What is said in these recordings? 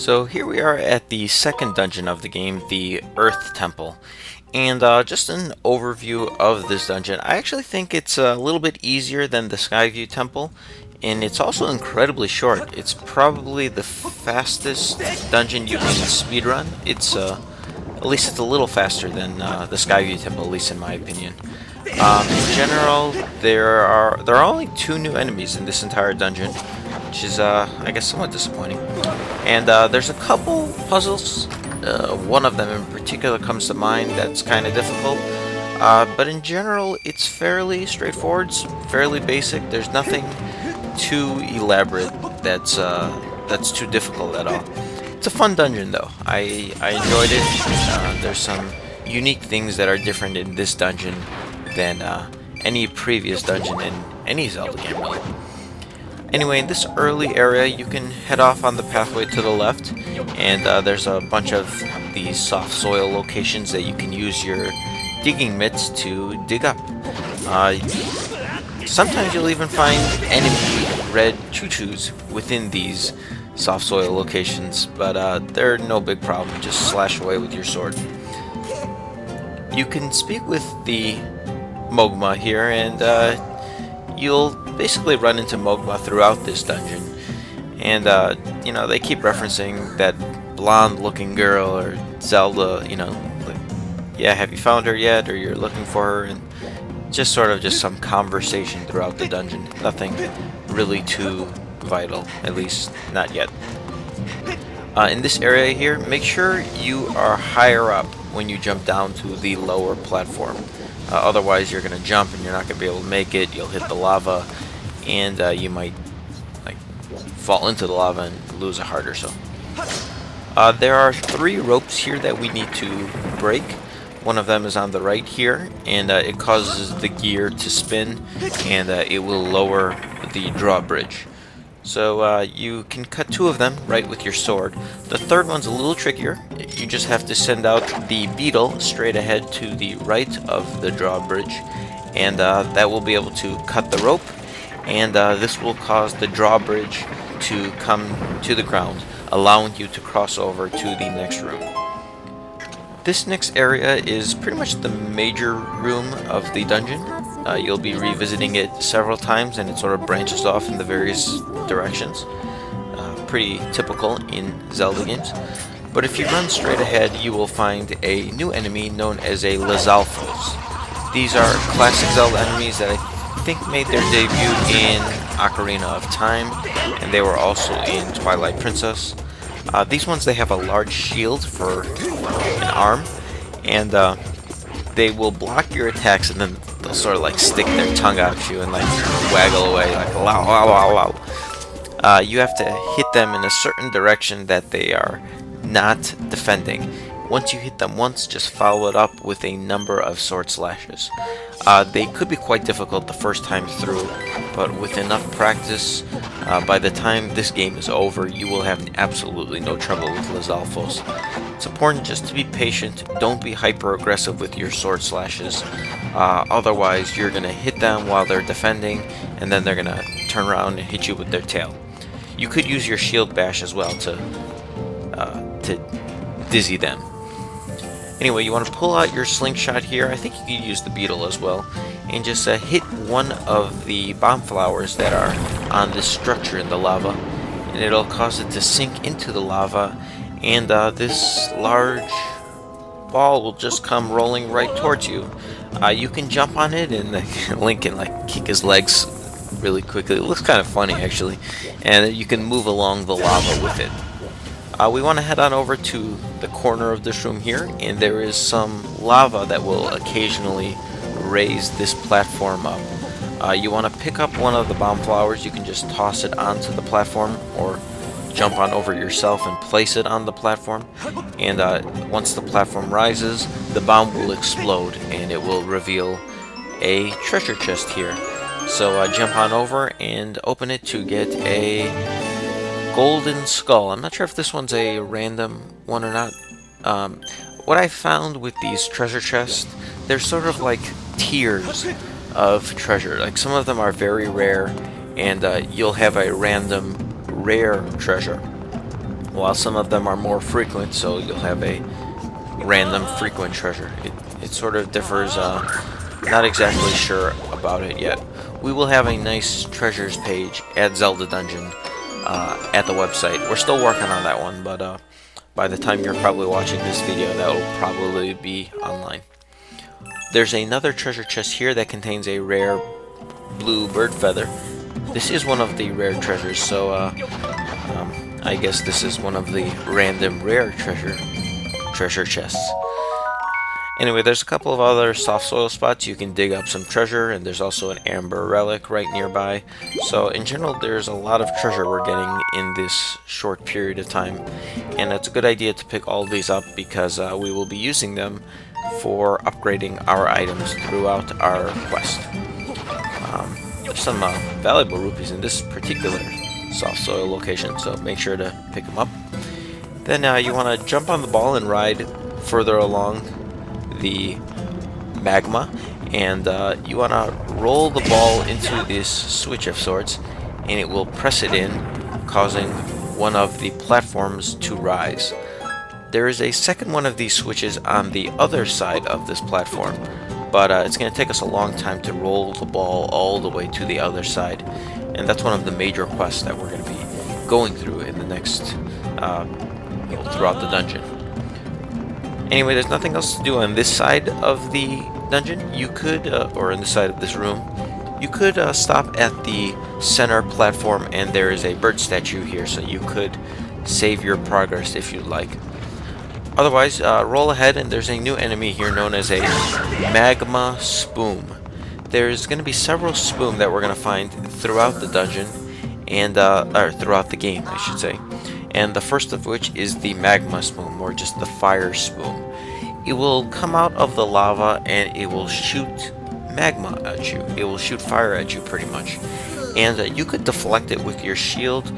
So here we are at the second dungeon of the game, the Earth Temple. And just an overview of this dungeon. I actually think it's a little bit easier than the Skyview Temple, and it's also incredibly short. It's probably the fastest dungeon you can speedrun. At least it's a little faster than the Skyview Temple, at least in my opinion. In general, there are only 2 new enemies in this entire dungeon, which is, I guess, somewhat disappointing. And there's a couple puzzles. One of them in particular comes to mind that's kind of difficult. But in general, it's fairly straightforward, it's fairly basic. There's nothing too elaborate that's too difficult at all. It's a fun dungeon, though. I enjoyed it. There's some unique things that are different in this dungeon than any previous dungeon in any Zelda game, really. Anyway, in this early area, you can head off on the pathway to the left, and there's a bunch of these soft soil locations that you can use your digging mitts to dig up. Sometimes you'll even find enemy red choo-choos within these soft soil locations, but they're no big problem. Just slash away with your sword. You can speak with the Mogma here, and you'll basically run into Mogma throughout this dungeon. And, you know, they keep referencing that blonde-looking girl, or Zelda, you know, like, yeah, have you found her yet, or you're looking for her, and just sort of just some conversation throughout the dungeon. Nothing really too vital, at least not yet. In this area here, make sure you are higher up when you jump down to the lower platform. Otherwise, you're going to jump and you're not going to be able to make it. You'll hit the lava, and you might like fall into the lava and lose a heart or so. There are 3 ropes here that we need to break. One of them is on the right here, and it causes the gear to spin, and it will lower the drawbridge. So you can cut 2 of them right with your sword. The third one's a little trickier. You just have to send out the beetle straight ahead to the right of the drawbridge, and that will be able to cut the rope, and this will cause the drawbridge to come to the ground, allowing you to cross over to the next room. This next area is pretty much the major room of the dungeon. You'll be revisiting it several times, and it sort of branches off in the various directions. Pretty typical in Zelda games. But if you run straight ahead, you will find a new enemy known as a Lizalfos. These are classic Zelda enemies that I think made their debut in Ocarina of Time, and they were also in Twilight Princess. These ones, they have a large shield for an arm, and they will block your attacks, and then they'll sort of like stick their tongue out at you and like waggle away like wow wow wow wow. You have to hit them in a certain direction that they are not defending. Once you hit them once, just follow it up with a number of sword slashes. They could be quite difficult the first time through, but with enough practice, by the time this game is over, you will have absolutely no trouble with Lizalfos. It's important just to be patient. Don't be hyper-aggressive with your sword slashes. Otherwise, you're going to hit them while they're defending, and then they're going to turn around and hit you with their tail. You could use your shield bash as well to dizzy them. Anyway, you want to pull out your slingshot here. I think you could use the beetle as well, and just hit one of the bomb flowers that are on this structure in the lava, and it'll cause it to sink into the lava, and this large ball will just come rolling right towards you. You can jump on it, and Link can like kick his legs really quickly. It looks kind of funny actually, and you can move along the lava with it. We want to head on over to the corner of this room here, and there is some lava that will occasionally raise this platform up. You want to pick up one of the bomb flowers. You can just toss it onto the platform, or jump on over yourself and place it on the platform. And once the platform rises, the bomb will explode, and it will reveal a treasure chest here. So jump on over and open it to get a golden skull. I'm not sure if this one's a random one or not. What I found with these treasure chests, they're sort of like tiers of treasure. Like some of them are very rare, and you'll have a random rare treasure. while some of them are more frequent, so you'll have a random frequent treasure. It sort of differs, not exactly sure about it yet. We will have a nice treasures page at Zelda Dungeon at the website. We're still working on that one, but by the time you're probably watching this video, that will probably be online. There's another treasure chest here that contains a rare blue bird feather. This is one of the rare treasures, so I guess this is one of the random rare treasure chests. Anyway, there's a couple of other soft soil spots you can dig up some treasure, and there's also an amber relic right nearby. So in general, there's a lot of treasure we're getting in this short period of time, and it's a good idea to pick all these up because we will be using them for upgrading our items throughout our quest. There's some valuable rupees in this particular soft soil location, so make sure to pick them up. Then you want to jump on the ball and ride further along the magma, and you want to roll the ball into this switch of sorts, and it will press it in, causing one of the platforms to rise. There is a second one of these switches on the other side of this platform, but it's going to take us a long time to roll the ball all the way to the other side, and that's one of the major quests that we're going to be going through in the next throughout the dungeon. Anyway, there's nothing else to do on this side of the dungeon. You could, or on this side of this room, you could stop at the center platform, and there is a bird statue here, so you could save your progress if you'd like. Otherwise, roll ahead, and there's a new enemy here known as a Magma Spume. There's going to be several Spume that we're going to find throughout the dungeon, and or throughout the game, I should say. And the first of which is the Magma Spume, or just the Fire Spume. It will come out of the lava and it will shoot magma at you. It will shoot fire at you pretty much. And you could deflect it with your shield,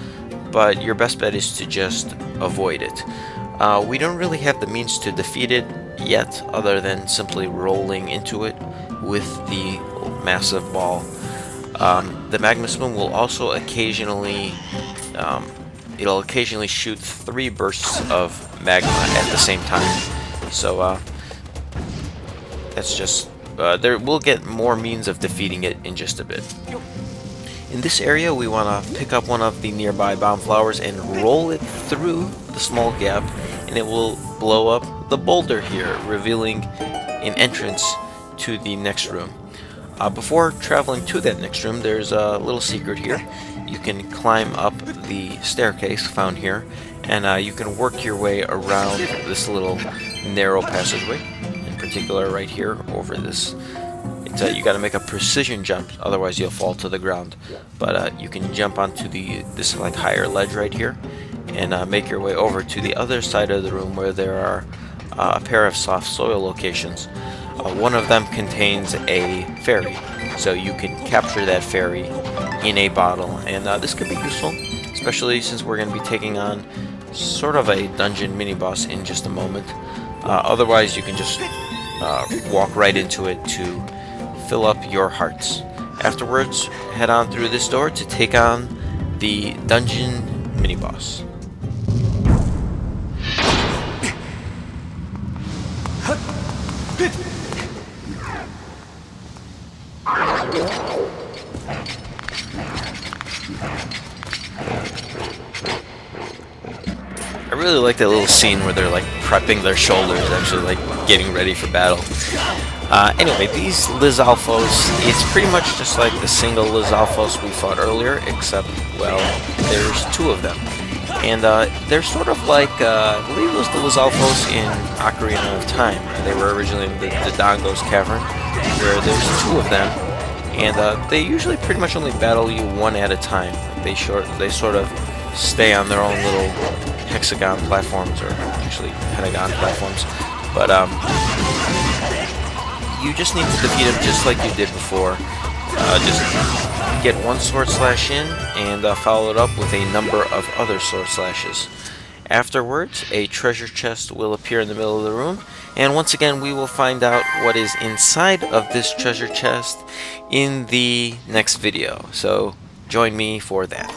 but your best bet is to just avoid it. We don't really have the means to defeat it yet, other than simply rolling into it with the massive ball. The Magma Spume will also occasionally it'll occasionally shoot 3 bursts of magma at the same time. So that's just we'll get more means of defeating it in just a bit. In this area, we want to pick up one of the nearby bomb flowers and roll it through the small gap, and it will blow up the boulder here, revealing an entrance to the next room. Before traveling to that next room, there's a little secret here. You can climb up the staircase found here, and you can work your way around this little narrow passageway. In particular, right here over this. You got to make a precision jump, otherwise you'll fall to the ground. But you can jump onto this like higher ledge right here, and make your way over to the other side of the room where there are a pair of soft soil locations. One of them contains a fairy, so you can capture that fairy in a bottle, and this could be useful, especially since we're going to be taking on sort of a dungeon mini-boss in just a moment. Otherwise, you can just walk right into it to fill up your hearts. Afterwards, head on through this door to take on the dungeon mini-boss. I really like that little scene where they're like prepping their shoulders, actually like getting ready for battle. Anyway, these Lizalfos, it's pretty much just like the single Lizalfos we fought earlier, except, well, there's 2 of them. And they're sort of like, I believe it was the Lizalfos in Ocarina of Time. They were originally in the Dodongo's Cavern, where there's 2 of them. And they usually pretty much only battle you one at a time. They sort of stay on their own little hexagon platforms, or actually pentagon platforms. But you just need to defeat them just like you did before. Just get 1 sword slash in and follow it up with a number of other sword slashes. Afterwards, a treasure chest will appear in the middle of the room, and once again we will find out what is inside of this treasure chest in the next video. So join me for that.